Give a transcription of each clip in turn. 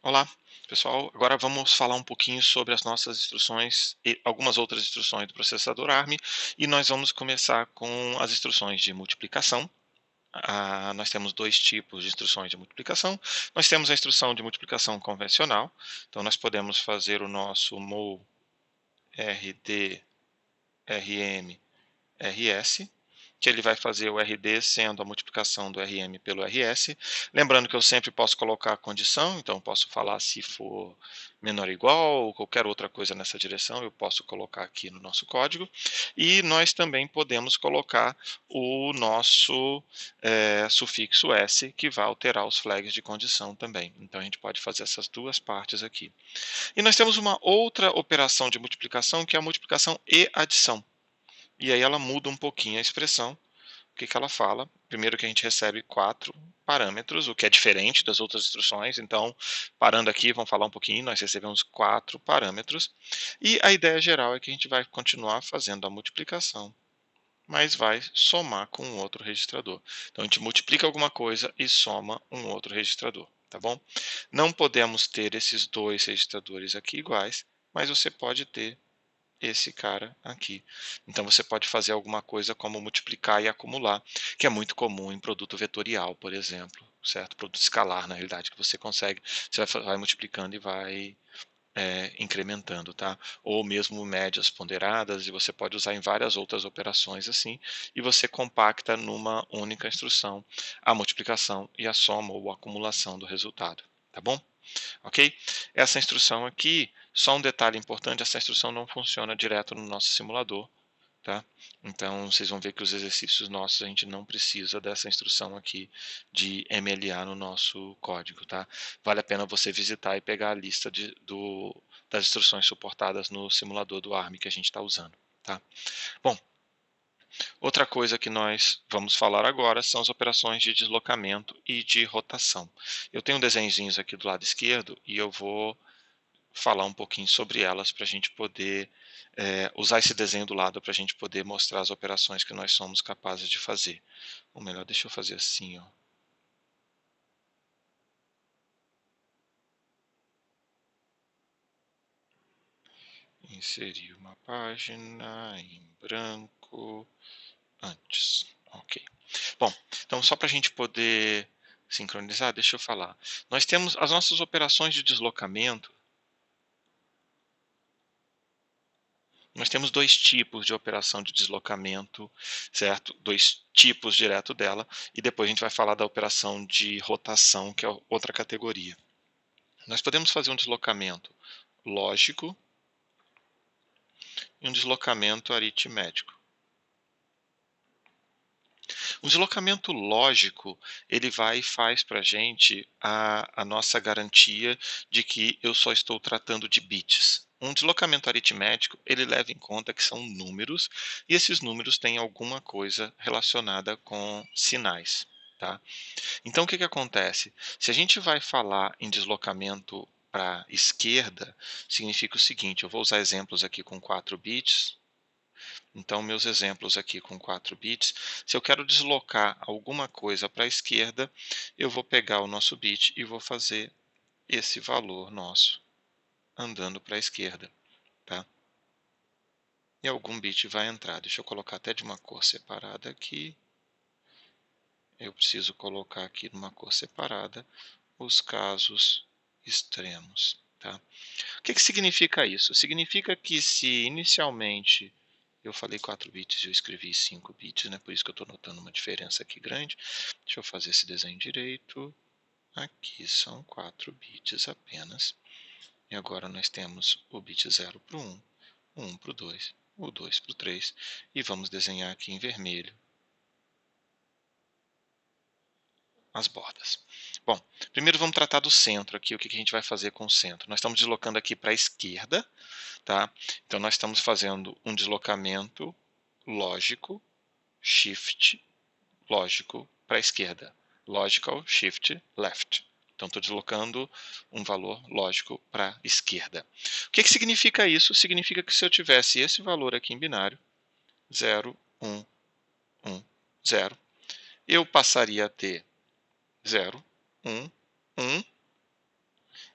Olá, pessoal. Agora vamos falar um pouquinho sobre as nossas instruções e algumas outras instruções do processador ARM, e nós vamos começar com as instruções de multiplicação. Nós temos dois tipos de instruções de multiplicação. Nós temos a instrução de multiplicação convencional, então nós podemos fazer o nosso mul rd rm rs, que ele vai fazer o RD sendo a multiplicação do RM pelo RS. Lembrando que eu sempre posso colocar a condição, então eu posso falar se for menor ou igual, ou qualquer outra coisa nessa direção, eu posso colocar aqui no nosso código. E nós também podemos colocar o nosso sufixo S, que vai alterar os flags de condição também. Então a gente pode fazer essas duas partes aqui. E nós temos uma outra operação de multiplicação, que é a multiplicação e adição. E aí ela muda um pouquinho a expressão. O que ela fala? Primeiro que a gente recebe 4 parâmetros, o que é diferente das outras instruções. Então, parando aqui, vamos falar um pouquinho, nós recebemos 4 parâmetros. E a ideia geral é que a gente vai continuar fazendo a multiplicação, mas vai somar com um outro registrador. Então, a gente multiplica alguma coisa e soma um outro registrador, tá bom? Não podemos ter esses dois registradores aqui iguais, mas você pode ter esse cara aqui. Então você pode fazer alguma coisa como multiplicar e acumular, que é muito comum em produto vetorial, por exemplo, certo? Produto escalar, na realidade, que você consegue, você vai multiplicando e vai incrementando, tá? Ou mesmo médias ponderadas, e você pode usar em várias outras operações assim, e você compacta numa única instrução a multiplicação e a soma ou a acumulação do resultado, tá bom? Ok? Essa instrução aqui, só um detalhe importante, essa instrução não funciona direto no nosso simulador, tá? Então, vocês vão ver que os exercícios nossos, a gente não precisa dessa instrução aqui de MLA no nosso código, tá? Vale a pena você visitar e pegar a lista das instruções suportadas no simulador do ARM que a gente está usando, tá? Bom, outra coisa que nós vamos falar agora são as operações de deslocamento e de rotação. Eu tenho desenhinhos aqui do lado esquerdo e eu vou falar um pouquinho sobre elas para a gente poder usar esse desenho do lado para a gente poder mostrar as operações que nós somos capazes de fazer. Ou melhor, deixa eu fazer assim, ó. Inserir uma página em branco antes. Ok. Bom, então só para a gente poder sincronizar, deixa eu falar. Nós temos as nossas operações de deslocamento. Nós temos dois tipos de operação de deslocamento, certo? Dois tipos direto dela, e depois a gente vai falar da operação de rotação, que é outra categoria. Nós podemos fazer um deslocamento lógico e um deslocamento aritmético. O deslocamento lógico, ele vai e faz para a gente a nossa garantia de que eu só estou tratando de bits. Um deslocamento aritmético, ele leva em conta que são números, e esses números têm alguma coisa relacionada com sinais, tá? Então, o que acontece? Se a gente vai falar em deslocamento para a esquerda, significa o seguinte, eu vou usar exemplos aqui com 4 bits, então, meus exemplos aqui com 4 bits, se eu quero deslocar alguma coisa para a esquerda, eu vou pegar o nosso bit e vou fazer esse valor nosso andando para a esquerda, tá? E algum bit vai entrar. Deixa eu colocar até de uma cor separada aqui. Eu preciso colocar aqui numa cor separada os casos extremos, tá? O que significa isso? Significa que se inicialmente eu falei 4 bits e eu escrevi 5 bits, né? Por isso que eu estou notando uma diferença aqui grande. Deixa eu fazer esse desenho direito. Aqui são 4 bits apenas. E agora nós temos o bit 0 para o 1, o 1 para o 2, o 2 para o 3. E vamos desenhar aqui em vermelho as bordas. Bom, primeiro vamos tratar do centro aqui, o que a gente vai fazer com o centro. Nós estamos deslocando aqui para a esquerda, tá? Então nós estamos fazendo um deslocamento lógico, shift, lógico para a esquerda. Logical shift left. Então estou deslocando um valor lógico para a esquerda. O que significa isso? Significa que se eu tivesse esse valor aqui em binário, 0, 1, 1, 0, eu passaria a ter 0, 1, 1,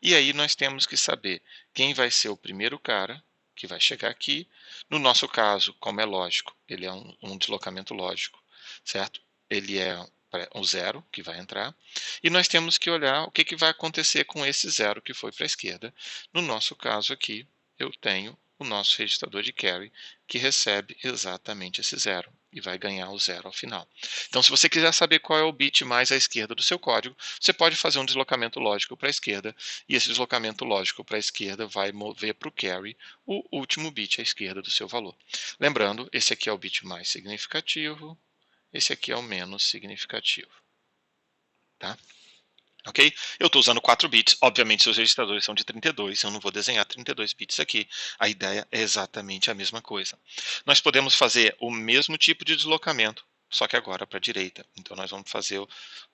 E aí nós temos que saber quem vai ser o primeiro cara que vai chegar aqui. No nosso caso, como é lógico, ele é um deslocamento lógico, certo? Ele é o zero que vai entrar. E nós temos que olhar o que vai acontecer com esse zero que foi para a esquerda. No nosso caso aqui, eu tenho o nosso registrador de carry, que recebe exatamente esse zero e vai ganhar o zero ao final. Então, se você quiser saber qual é o bit mais à esquerda do seu código, você pode fazer um deslocamento lógico para a esquerda, e esse deslocamento lógico para a esquerda vai mover para o carry o último bit à esquerda do seu valor. Lembrando, esse aqui é o bit mais significativo, esse aqui é o menos significativo. Tá? Ok? Eu estou usando 4 bits, obviamente seus registradores são de 32, eu não vou desenhar 32 bits aqui, a ideia é exatamente a mesma coisa. Nós podemos fazer o mesmo tipo de deslocamento, só que agora para a direita. Então nós vamos fazer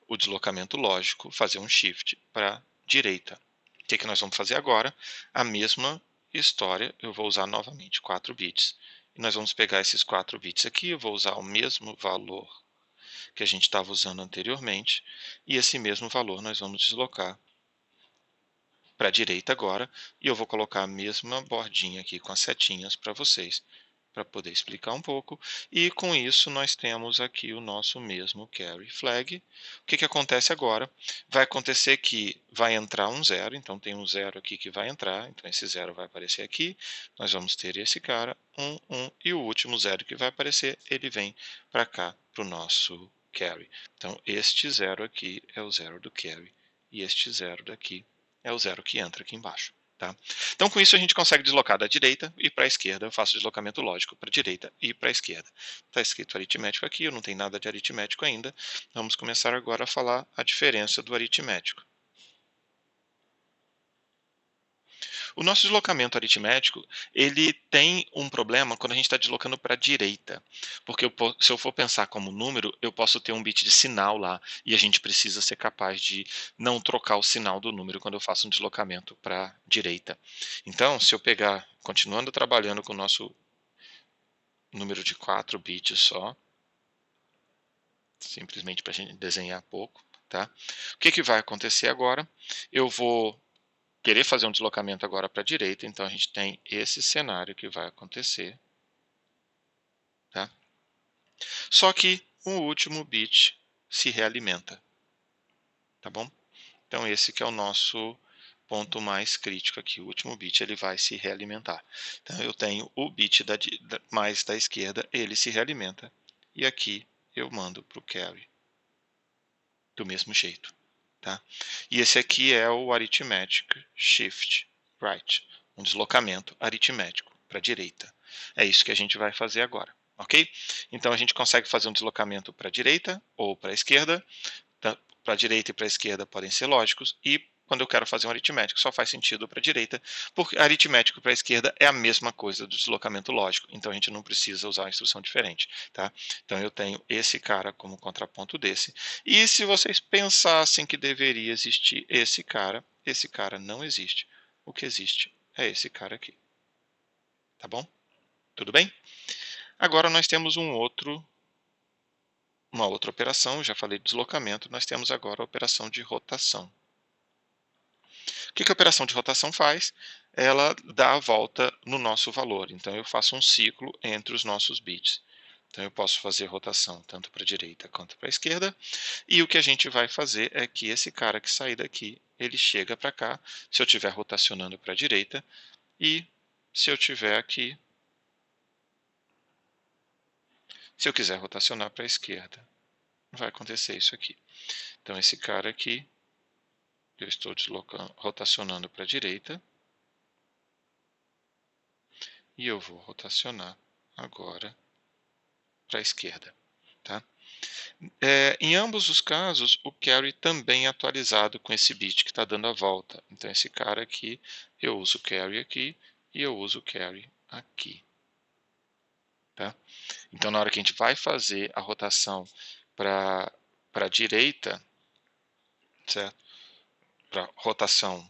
o deslocamento lógico, fazer um shift para a direita. O que nós vamos fazer agora? A mesma história, eu vou usar novamente 4 bits. E nós vamos pegar esses 4 bits aqui, eu vou usar o mesmo valor que a gente estava usando anteriormente, e esse mesmo valor nós vamos deslocar para a direita agora, e eu vou colocar a mesma bordinha aqui com as setinhas para vocês, para poder explicar um pouco, e com isso nós temos aqui o nosso mesmo carry flag. O que acontece agora? Vai acontecer que vai entrar um zero, então tem um zero aqui que vai entrar, então esse zero vai aparecer aqui, nós vamos ter esse cara, e o último zero que vai aparecer, ele vem para cá, para o nosso carry. Então este zero aqui é o zero do carry, e este zero daqui é o zero que entra aqui embaixo. Tá? Então, com isso, a gente consegue deslocar da direita e para a esquerda. Eu faço deslocamento lógico para a direita e para a esquerda. Está escrito aritmético aqui, eu não tenho nada de aritmético ainda. Vamos começar agora a falar a diferença do aritmético. O nosso deslocamento aritmético, ele tem um problema quando a gente está deslocando para a direita, porque se eu for pensar como número, eu posso ter um bit de sinal lá, e a gente precisa ser capaz de não trocar o sinal do número quando eu faço um deslocamento para a direita. Então, se eu pegar, continuando trabalhando com o nosso número de 4 bits só, simplesmente para a gente desenhar pouco, tá? O que vai acontecer agora? Eu vou querer fazer um deslocamento agora para a direita, então a gente tem esse cenário que vai acontecer. Tá? Só que o último bit se realimenta. Tá bom? Então esse que é o nosso ponto mais crítico aqui. O último bit ele vai se realimentar. Então eu tenho o bit mais da esquerda, ele se realimenta. E aqui eu mando para o carry. Do mesmo jeito. Tá? E esse aqui é o arithmetic shift right, um deslocamento aritmético para a direita. É isso que a gente vai fazer agora, ok? Então a gente consegue fazer um deslocamento para a direita ou para a esquerda. Para a direita e para a esquerda podem ser lógicos, e quando eu quero fazer um aritmético só faz sentido para a direita, porque aritmético para a esquerda é a mesma coisa do deslocamento lógico, então a gente não precisa usar uma instrução diferente. Tá? Então eu tenho esse cara como contraponto desse, e se vocês pensassem que deveria existir esse cara não existe. O que existe é esse cara aqui. Tá bom? Tudo bem? Agora nós temos uma outra operação, já falei de deslocamento, nós temos agora a operação de rotação. O que a operação de rotação faz? Ela dá a volta no nosso valor. Então, eu faço um ciclo entre os nossos bits. Então, eu posso fazer rotação tanto para a direita quanto para a esquerda. E o que a gente vai fazer é que esse cara que sair daqui, ele chega para cá, se eu estiver rotacionando para a direita, e se eu estiver aqui, se eu quiser rotacionar para a esquerda, vai acontecer isso aqui. Então, esse cara aqui, eu estou rotacionando para a direita, e eu vou rotacionar agora para a esquerda. Tá? Em ambos os casos, o carry também é atualizado com esse bit que está dando a volta. Então, esse cara aqui, eu uso o carry aqui e eu uso o carry aqui. Tá? Então, na hora que a gente vai fazer a rotação para a direita, certo? Para rotação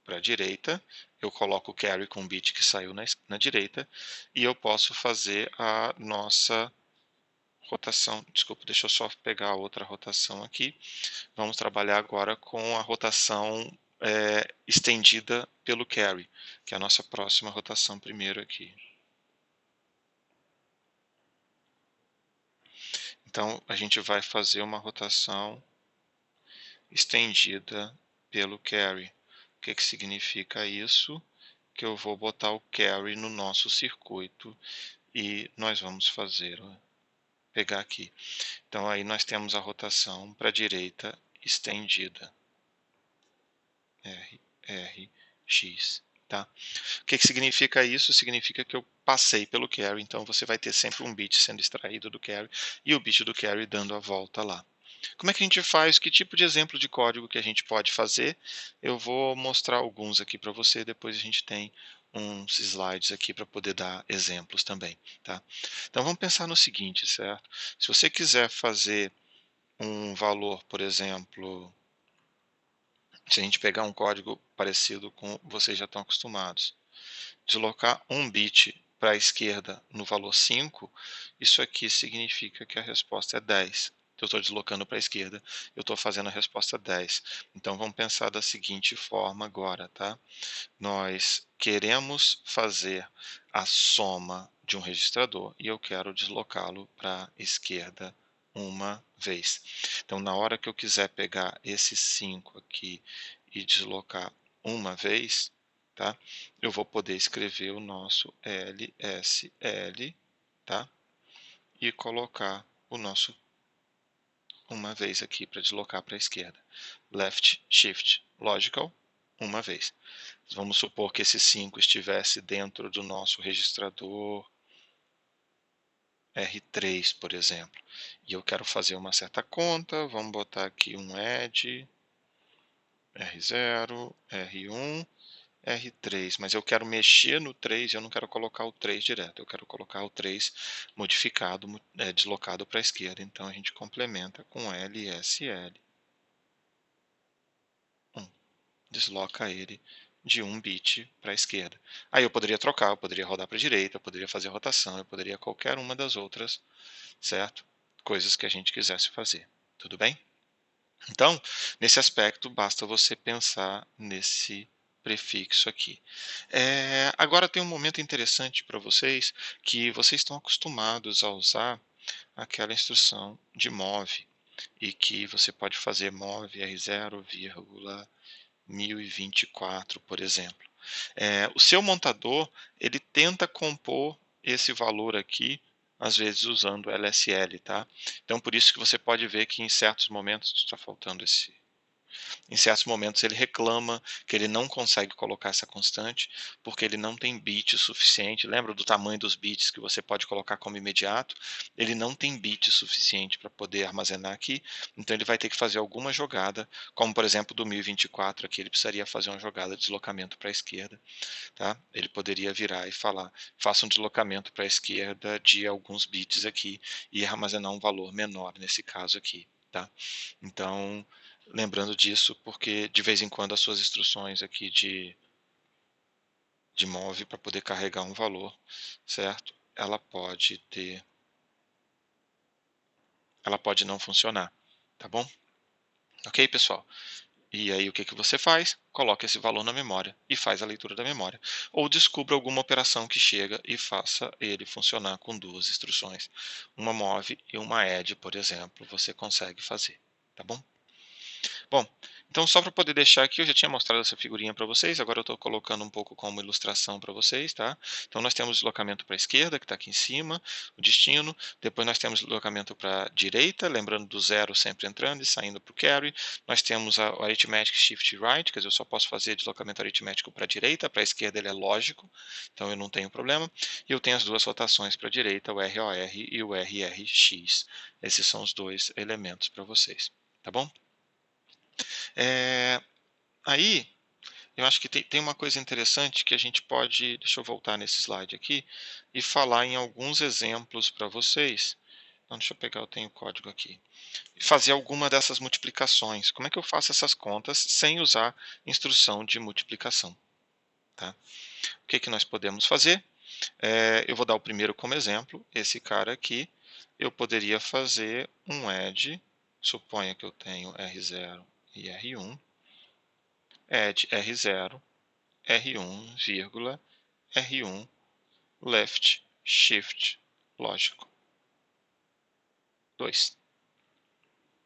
para a direita, eu coloco o carry com o bit que saiu na direita, e eu posso fazer a nossa rotação. Desculpa, deixa eu só pegar a outra rotação aqui. Vamos trabalhar agora com a rotação estendida pelo carry, que é a nossa próxima rotação primeiro aqui. Então, a gente vai fazer uma rotação estendida pelo carry. O que significa isso? Que eu vou botar o carry no nosso circuito e nós vamos fazer, pegar aqui. Então, aí nós temos a rotação para a direita estendida. R, R, X. Tá? O que significa isso? Significa que eu passei pelo carry, então você vai ter sempre um bit sendo extraído do carry e o bit do carry dando a volta lá. Como é que a gente faz? Que tipo de exemplo de código que a gente pode fazer? Eu vou mostrar alguns aqui para você, depois a gente tem uns slides aqui para poder dar exemplos também. Tá? Então vamos pensar no seguinte, certo? Se você quiser fazer um valor, por exemplo, se a gente pegar um código parecido com vocês já estão acostumados, deslocar um bit para a esquerda no valor 5, isso aqui significa que a resposta é 10. Eu estou deslocando para a esquerda, eu estou fazendo a resposta 10. Então vamos pensar da seguinte forma agora, tá? Nós queremos fazer a soma de um registrador e eu quero deslocá-lo para a esquerda uma vez. Então, na hora que eu quiser pegar esse 5 aqui e deslocar uma vez, tá? Eu vou poder escrever o nosso LSL, tá? E colocar o nosso uma vez aqui para deslocar para a esquerda. Left Shift Logical, uma vez. Vamos supor que esse 5 estivesse dentro do nosso registrador R3, por exemplo. E eu quero fazer uma certa conta, vamos botar aqui um add R0, R1, R3, mas eu quero mexer no 3 e eu não quero colocar o 3 direto, eu quero colocar o 3 modificado, deslocado para a esquerda. Então a gente complementa com LSL. Desloca ele de um bit para a esquerda. Aí eu poderia trocar, eu poderia rodar para a direita, eu poderia fazer rotação, eu poderia qualquer uma das outras, certo? Coisas que a gente quisesse fazer. Tudo bem? Então, nesse aspecto, basta você pensar nesse prefixo aqui. Agora tem um momento interessante para vocês, que vocês estão acostumados a usar aquela instrução de move, e que você pode fazer move R0, 1024, por exemplo. O seu montador, ele tenta compor esse valor aqui, às vezes usando LSL, tá? Então, por isso que você pode ver que em certos momentos, está faltando esse em certos momentos ele reclama que ele não consegue colocar essa constante, porque ele não tem bit suficiente. Lembra do tamanho dos bits que você pode colocar como imediato? Ele não tem bit suficiente para poder armazenar aqui, então ele vai ter que fazer alguma jogada, como por exemplo do 1024 aqui, ele precisaria fazer uma jogada de deslocamento para a esquerda. Tá? Ele poderia virar e falar, faça um deslocamento para a esquerda de alguns bits aqui e armazenar um valor menor nesse caso aqui. Tá? Então, lembrando disso, porque de vez em quando as suas instruções aqui de move para poder carregar um valor, certo? Ela pode não funcionar, tá bom? Ok, pessoal? E aí o que você faz? Coloca esse valor na memória e faz a leitura da memória. Ou descubra alguma operação que chega e faça ele funcionar com duas instruções. Uma move e uma add, por exemplo, você consegue fazer, tá bom? Bom, então só para poder deixar aqui, eu já tinha mostrado essa figurinha para vocês, agora eu estou colocando um pouco como ilustração para vocês, tá? Então nós temos o deslocamento para a esquerda, que está aqui em cima, o destino, depois nós temos o deslocamento para a direita, lembrando do zero sempre entrando e saindo para o carry, nós temos o arithmetic shift right, quer dizer, eu só posso fazer deslocamento aritmético para a direita, para a esquerda ele é lógico, então eu não tenho problema, e eu tenho as duas rotações para a direita, o ROR e o RRX, esses são os dois elementos para vocês, tá bom? Aí, eu acho que tem uma coisa interessante que a gente pode, deixa eu voltar nesse slide aqui, e falar em alguns exemplos para vocês. Então, deixa eu pegar, eu tenho o código aqui. E fazer alguma dessas multiplicações. Como é que eu faço essas contas sem usar instrução de multiplicação? Tá? O que nós podemos fazer? Eu vou dar o primeiro como exemplo. Esse cara aqui, eu poderia fazer um add, suponha que eu tenho R0 e R1, add R0, R1, vírgula, R1, left, shift, lógico. 2.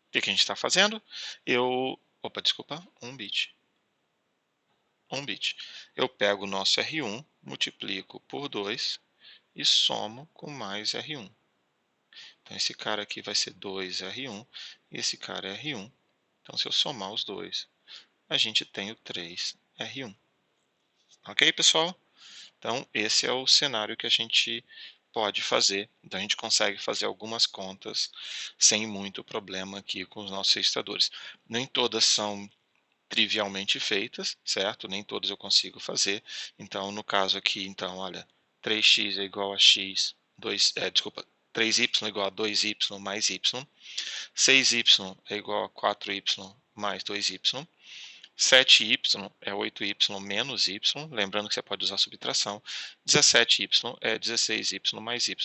O que a gente está fazendo? Desculpa, 1 bit. 1 bit. Eu pego o nosso R1, multiplico por 2 e somo com mais R1. Então, esse cara aqui vai ser 2R1 e esse cara é R1. Então, se eu somar os dois, a gente tem o 3R1. Ok, pessoal? Então, esse é o cenário que a gente pode fazer. Então, a gente consegue fazer algumas contas sem muito problema aqui com os nossos registradores. Nem todas são trivialmente feitas, certo? Nem todas eu consigo fazer. Então, no caso aqui, então, olha, 3x é igual a x, 3y é igual a 2y mais y, 6y é igual a 4y mais 2y, 7y é 8y menos y, lembrando que você pode usar subtração, 17y é 16y mais y.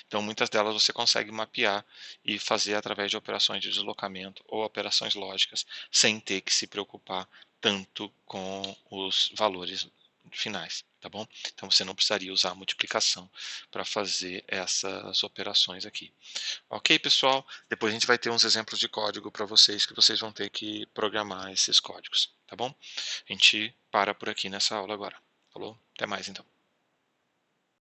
Então, muitas delas você consegue mapear e fazer através de operações de deslocamento ou operações lógicas, sem ter que se preocupar tanto com os valores finais, tá bom? Então, você não precisaria usar a multiplicação para fazer essas operações aqui. Ok, pessoal? Depois a gente vai ter uns exemplos de código para vocês, que vocês vão ter que programar esses códigos, tá bom? A gente para por aqui nessa aula agora. Falou? Até mais então.